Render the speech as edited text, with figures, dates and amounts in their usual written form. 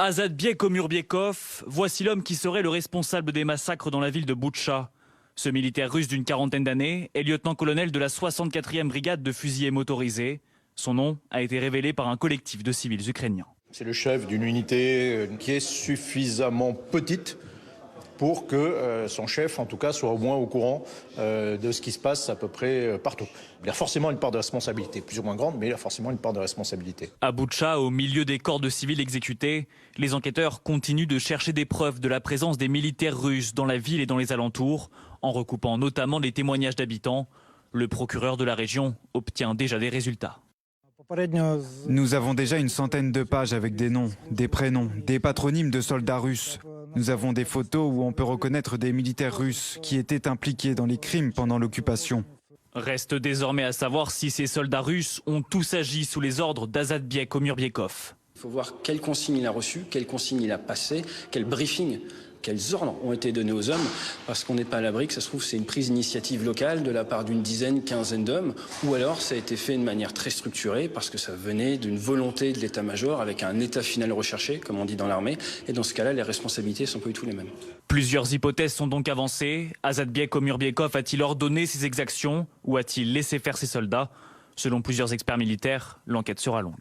Azatbiek Omurbiekov, voici l'homme qui serait le responsable des massacres dans la ville de Boutcha. Ce militaire russe d'une quarantaine d'années est lieutenant-colonel de la 64e brigade de fusiliers motorisés. Son nom a été révélé par un collectif de civils ukrainiens. C'est le chef d'une unité qui est suffisamment petite pour que son chef, en tout cas, soit au moins au courant de ce qui se passe à peu près partout. Il a forcément une part de responsabilité, plus ou moins grande, mais il a forcément une part de responsabilité. À Boutcha, au milieu des corps de civils exécutés, les enquêteurs continuent de chercher des preuves de la présence des militaires russes dans la ville et dans les alentours, en recoupant notamment les témoignages d'habitants. Le procureur de la région obtient déjà des résultats. Nous avons déjà une centaine de pages avec des noms, des prénoms, des patronymes de soldats russes. Nous avons des photos où on peut reconnaître des militaires russes qui étaient impliqués dans les crimes pendant l'occupation. Reste désormais à savoir si ces soldats russes ont tous agi sous les ordres d'Azatbiek Omurbiekov. Il faut voir quelles consignes il a reçues, quelles consignes il a passées, quel briefing, quels ordres ont été donnés aux hommes, parce qu'on n'est pas à l'abri que ça se trouve c'est une prise d'initiative locale de la part d'une dizaine, quinzaine d'hommes, ou alors ça a été fait de manière très structurée parce que ça venait d'une volonté de l'état-major avec un état final recherché, comme on dit dans l'armée, et dans ce cas-là les responsabilités sont pas du tout les mêmes. Plusieurs hypothèses sont donc avancées. Azatbiek Omurbiekov a-t-il ordonné ces exactions ou a-t-il laissé faire ses soldats? Selon plusieurs experts militaires, l'enquête sera longue.